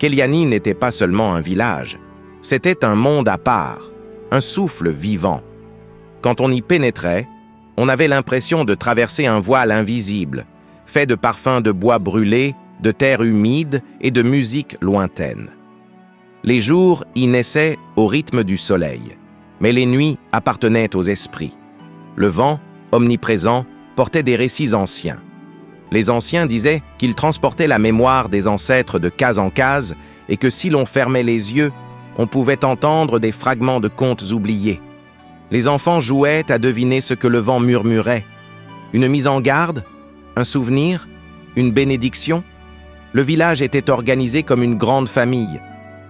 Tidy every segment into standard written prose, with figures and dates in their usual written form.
Keliani n'était pas seulement un village, c'était un monde à part, un souffle vivant. Quand on y pénétrait, on avait l'impression de traverser un voile invisible, fait de parfums de bois brûlés, de terre humide et de musique lointaine. Les jours y naissaient au rythme du soleil, mais les nuits appartenaient aux esprits. Le vent, omniprésent, portait des récits anciens. Les anciens disaient qu'ils transportaient la mémoire des ancêtres de case en case et que si l'on fermait les yeux, on pouvait entendre des fragments de contes oubliés. Les enfants jouaient à deviner ce que le vent murmurait. Une mise en garde? Un souvenir? Une bénédiction? Le village était organisé comme une grande famille.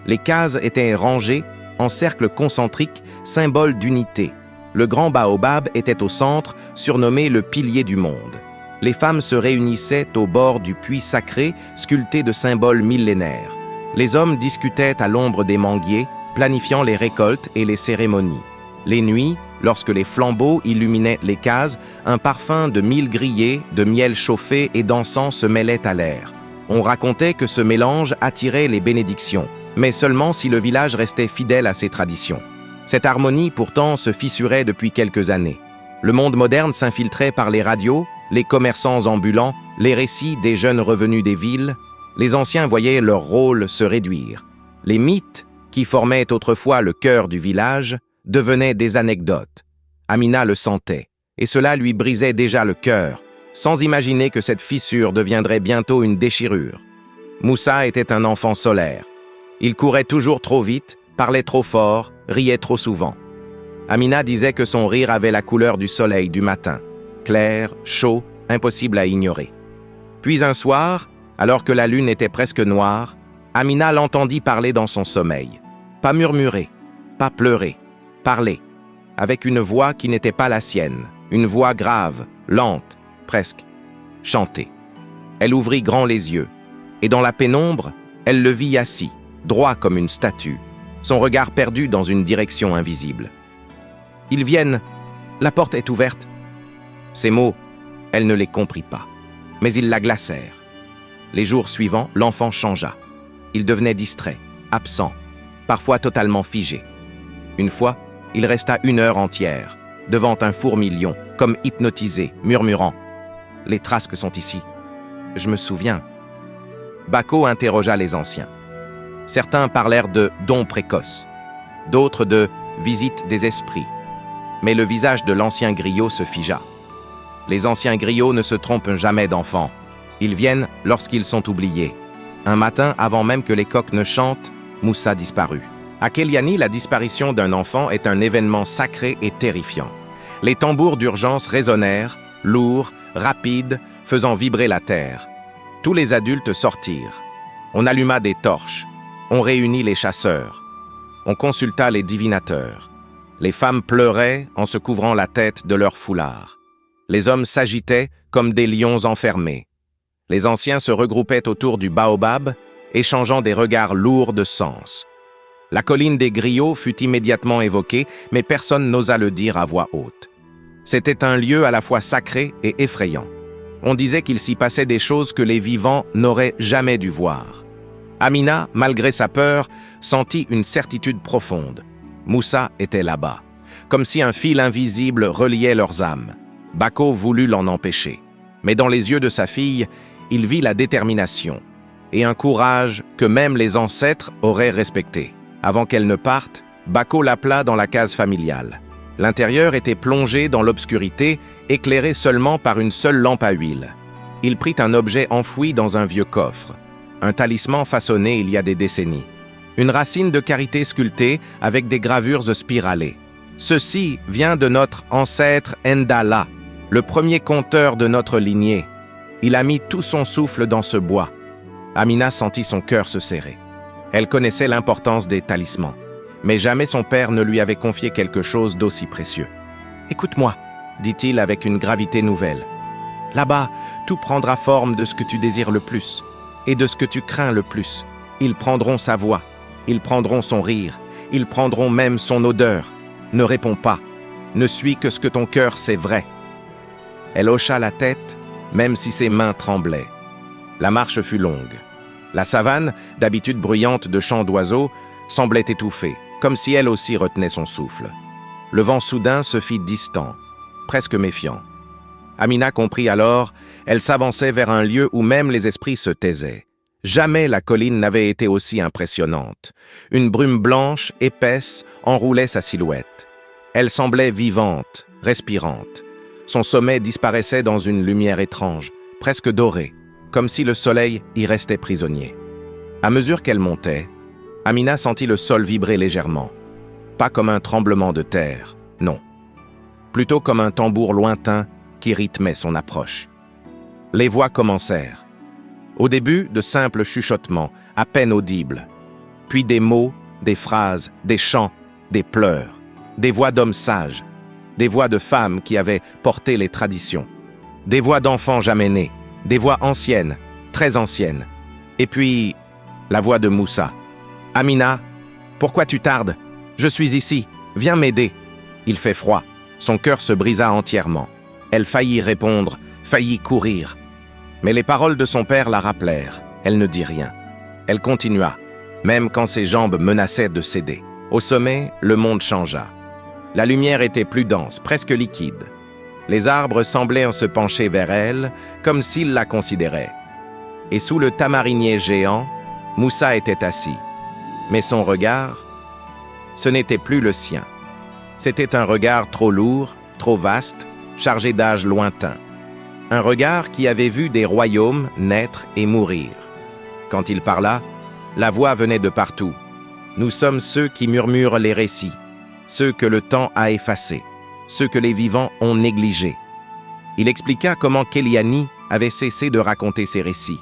Les cases étaient rangées en cercles concentriques, symbole d'unité. Le grand baobab était au centre, surnommé le pilier du monde. Les femmes se réunissaient au bord du puits sacré, sculpté de symboles millénaires. Les hommes discutaient à l'ombre des manguiers, planifiant les récoltes et les cérémonies. Les nuits, lorsque les flambeaux illuminaient les cases, un parfum de mil grillés, de miel chauffé et d'encens se mêlait à l'air. On racontait que ce mélange attirait les bénédictions, mais seulement si le village restait fidèle à ses traditions. Cette harmonie, pourtant, se fissurait depuis quelques années. Le monde moderne s'infiltrait par les radios, les commerçants ambulants, les récits des jeunes revenus des villes. Les anciens voyaient leur rôle se réduire. Les mythes, qui formaient autrefois le cœur du village, devenaient des anecdotes. Amina le sentait, et cela lui brisait déjà le cœur, sans imaginer que cette fissure deviendrait bientôt une déchirure. Moussa était un enfant solaire. Il courait toujours trop vite, parlait trop fort, riait trop souvent. Amina disait que son rire avait la couleur du soleil du matin, clair, chaud, impossible à ignorer. Puis un soir, alors que la lune était presque noire, Amina l'entendit parler dans son sommeil. Pas murmurer, pas pleurer, parler, avec une voix qui n'était pas la sienne, une voix grave, lente, presque, chanter. Elle ouvrit grand les yeux, et dans la pénombre, elle le vit assis, droit comme une statue, son regard perdu dans une direction invisible. « Ils viennent, la porte est ouverte. » Ces mots, elle ne les comprit pas, mais ils la glacèrent. Les jours suivants, l'enfant changea. Il devenait distrait, absent, parfois totalement figé. Une fois, il resta 1 heure entière, devant un fourmilion, comme hypnotisé, murmurant « Les Trasques sont ici. Je me souviens. » Bako interrogea les anciens. Certains parlèrent de dons précoces, d'autres de visite des esprits. Mais le visage de l'ancien griot se figea. Les anciens griots ne se trompent jamais d'enfants. Ils viennent lorsqu'ils sont oubliés. Un matin, avant même que les coqs ne chantent, Moussa disparut. À Keliani, la disparition d'un enfant est un événement sacré et terrifiant. Les tambours d'urgence résonnèrent, lourds, rapides, faisant vibrer la terre. Tous les adultes sortirent. On alluma des torches. On réunit les chasseurs. On consulta les divinateurs. Les femmes pleuraient en se couvrant la tête de leurs foulards. Les hommes s'agitaient comme des lions enfermés. Les anciens se regroupaient autour du baobab, échangeant des regards lourds de sens. La colline des griots fut immédiatement évoquée, mais personne n'osa le dire à voix haute. C'était un lieu à la fois sacré et effrayant. On disait qu'il s'y passait des choses que les vivants n'auraient jamais dû voir. Amina, malgré sa peur, sentit une certitude profonde. Moussa était là-bas, comme si un fil invisible reliait leurs âmes. Bako voulut l'en empêcher. Mais dans les yeux de sa fille, il vit la détermination et un courage que même les ancêtres auraient respecté. Avant qu'elle ne parte, Bako l'appela dans la case familiale. L'intérieur était plongé dans l'obscurité, éclairé seulement par une seule lampe à huile. Il prit un objet enfoui dans un vieux coffre, un talisman façonné il y a des décennies. Une racine de karité sculptée avec des gravures spiralées. Ceci vient de notre ancêtre Ndala, le premier conteur de notre lignée. Il a mis tout son souffle dans ce bois. Amina sentit son cœur se serrer. Elle connaissait l'importance des talismans, mais jamais son père ne lui avait confié quelque chose d'aussi précieux. « Écoute-moi » dit-il avec une gravité nouvelle. « Là-bas, tout prendra forme de ce que tu désires le plus et de ce que tu crains le plus. Ils prendront sa voix, ils prendront son rire, ils prendront même son odeur. Ne réponds pas, ne suis que ce que ton cœur sait vrai. » Elle hocha la tête, même si ses mains tremblaient. La marche fut longue. La savane, d'habitude bruyante de chants d'oiseaux, semblait étouffée, comme si elle aussi retenait son souffle. Le vent soudain se fit distant, presque méfiant. Amina comprit alors, elle s'avançait vers un lieu où même les esprits se taisaient. Jamais la colline n'avait été aussi impressionnante. Une brume blanche, épaisse, enroulait sa silhouette. Elle semblait vivante, respirante. Son sommet disparaissait dans une lumière étrange, presque dorée, comme si le soleil y restait prisonnier. À mesure qu'elle montait, Amina sentit le sol vibrer légèrement. Pas comme un tremblement de terre, non. Plutôt comme un tambour lointain qui rythmait son approche. Les voix commencèrent. Au début, de simples chuchotements, à peine audibles. Puis des mots, des phrases, des chants, des pleurs. Des voix d'hommes sages. Des voix de femmes qui avaient porté les traditions. Des voix d'enfants jamais nés. Des voix anciennes, très anciennes. Et puis, la voix de Moussa. « Amina, pourquoi tu tardes? Je suis ici, viens m'aider. » Il fait froid. Son cœur se brisa entièrement. Elle faillit répondre, faillit courir. Mais les paroles de son père la rappelèrent. Elle ne dit rien. Elle continua, même quand ses jambes menaçaient de céder. Au sommet, le monde changea. La lumière était plus dense, presque liquide. Les arbres semblaient se pencher vers elle, comme s'ils la considéraient. Et sous le tamarinier géant, Moussa était assis. Mais son regard, ce n'était plus le sien. C'était un regard trop lourd, trop vaste, chargé d'âges lointains. Un regard qui avait vu des royaumes naître et mourir. Quand il parla, la voix venait de partout. Nous sommes ceux qui murmurent les récits, ceux que le temps a effacés, ceux que les vivants ont négligés. Il expliqua comment Kéliani avait cessé de raconter ses récits,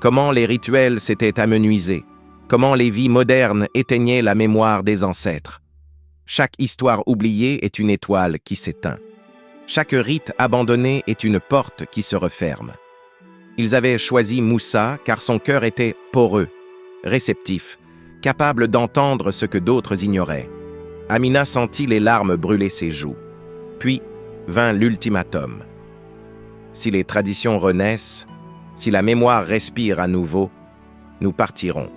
comment les rituels s'étaient amenuisés, comment les vies modernes éteignaient la mémoire des ancêtres. Chaque histoire oubliée est une étoile qui s'éteint. Chaque rite abandonné est une porte qui se referme. Ils avaient choisi Moussa car son cœur était poreux, réceptif, capable d'entendre ce que d'autres ignoraient. Amina sentit les larmes brûler ses joues. Puis vint l'ultimatum. Si les traditions renaissent, si la mémoire respire à nouveau, nous partirons.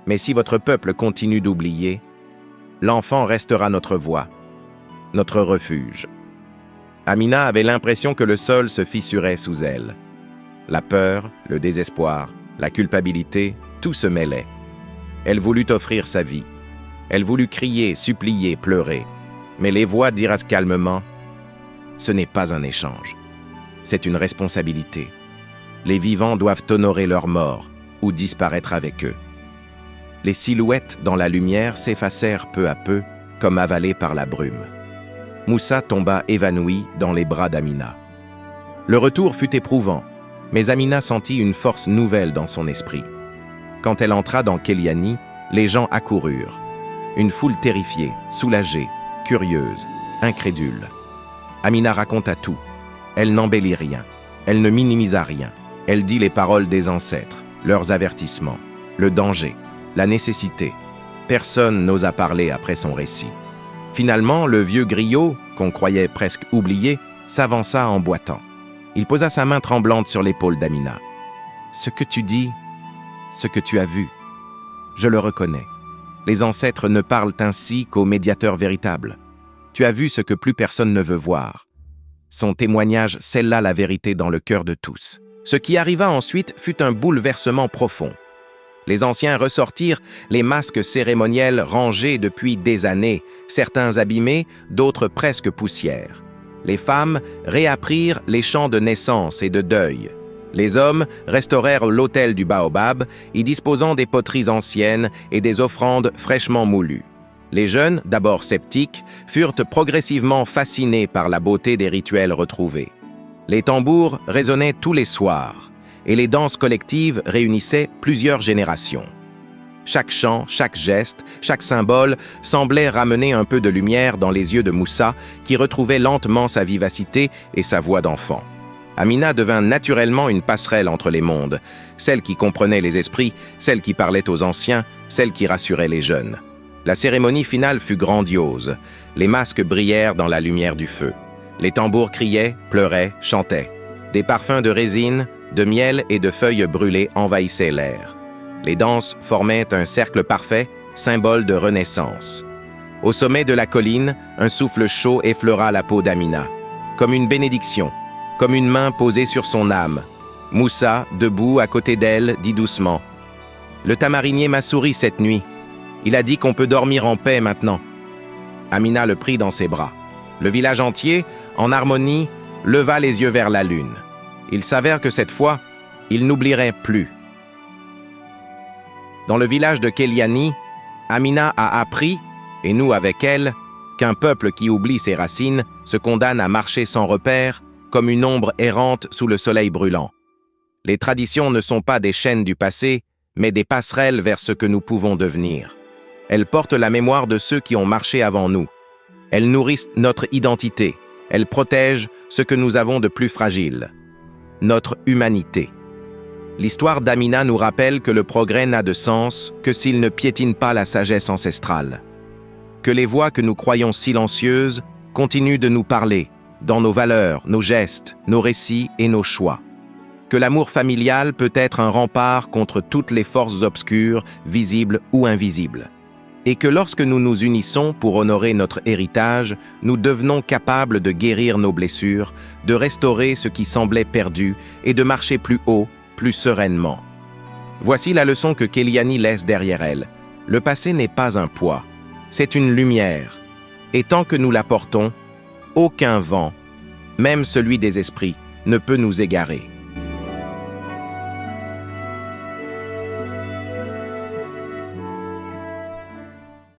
Mais si votre peuple continue d'oublier, l'enfant restera notre voix, notre refuge. Amina avait l'impression que le sol se fissurait sous elle. La peur, le désespoir, la culpabilité, tout se mêlait. Elle voulut offrir sa vie. Elle voulut crier, supplier, pleurer. Mais les voix dirent calmement, « Ce n'est pas un échange. C'est une responsabilité. Les vivants doivent honorer leurs morts ou disparaître avec eux. » Les silhouettes dans la lumière s'effacèrent peu à peu, comme avalées par la brume. Moussa tomba évanoui dans les bras d'Amina. Le retour fut éprouvant, mais Amina sentit une force nouvelle dans son esprit. Quand elle entra dans Kéliani, les gens accoururent. Une foule terrifiée, soulagée, curieuse, incrédule. Amina raconta tout. Elle n'embellit rien. Elle ne minimisa rien. Elle dit les paroles des ancêtres, leurs avertissements, le danger, la nécessité. Personne n'osa parler après son récit. Finalement, le vieux griot, qu'on croyait presque oublié, s'avança en boitant. Il posa sa main tremblante sur l'épaule d'Amina. « Ce que tu dis, ce que tu as vu, je le reconnais. Les ancêtres ne parlent ainsi qu'aux médiateurs véritables. Tu as vu ce que plus personne ne veut voir. » Son témoignage scella la vérité dans le cœur de tous. Ce qui arriva ensuite fut un bouleversement profond. Les anciens ressortirent les masques cérémoniels rangés depuis des années, certains abîmés, d'autres presque poussière. Les femmes réapprirent les chants de naissance et de deuil. Les hommes restaurèrent l'autel du baobab, y disposant des poteries anciennes et des offrandes fraîchement moulues. Les jeunes, d'abord sceptiques, furent progressivement fascinés par la beauté des rituels retrouvés. Les tambours résonnaient tous les soirs, et les danses collectives réunissaient plusieurs générations. Chaque chant, chaque geste, chaque symbole semblait ramener un peu de lumière dans les yeux de Moussa, qui retrouvait lentement sa vivacité et sa voix d'enfant. Amina devint naturellement une passerelle entre les mondes, celle qui comprenait les esprits, celle qui parlait aux anciens, celle qui rassurait les jeunes. La cérémonie finale fut grandiose. Les masques brillèrent dans la lumière du feu. Les tambours criaient, pleuraient, chantaient. Des parfums de résine, de miel et de feuilles brûlées envahissaient l'air. Les danses formaient un cercle parfait, symbole de renaissance. Au sommet de la colline, un souffle chaud effleura la peau d'Amina. Comme une bénédiction, comme une main posée sur son âme. Moussa, debout à côté d'elle, dit doucement « Le tamarinier m'a souri cette nuit. Il a dit qu'on peut dormir en paix maintenant. » Amina le prit dans ses bras. Le village entier, en harmonie, leva les yeux vers la lune. Il s'avère que cette fois, il n'oublierait plus. Dans le village de Kéliani, Amina a appris, et nous avec elle, qu'un peuple qui oublie ses racines se condamne à marcher sans repère, comme une ombre errante sous le soleil brûlant. Les traditions ne sont pas des chaînes du passé, mais des passerelles vers ce que nous pouvons devenir. Elles portent la mémoire de ceux qui ont marché avant nous. Elles nourrissent notre identité. Elles protègent ce que nous avons de plus fragile, notre humanité. L'histoire d'Amina nous rappelle que le progrès n'a de sens que s'il ne piétine pas la sagesse ancestrale. Que les voix que nous croyons silencieuses continuent de nous parler, dans nos valeurs, nos gestes, nos récits et nos choix. Que l'amour familial peut être un rempart contre toutes les forces obscures, visibles ou invisibles. Et que lorsque nous nous unissons pour honorer notre héritage, nous devenons capables de guérir nos blessures, de restaurer ce qui semblait perdu et de marcher plus haut, plus sereinement. Voici la leçon que Kéliani laisse derrière elle. Le passé n'est pas un poids, c'est une lumière. Et tant que nous la portons, aucun vent, même celui des esprits, ne peut nous égarer.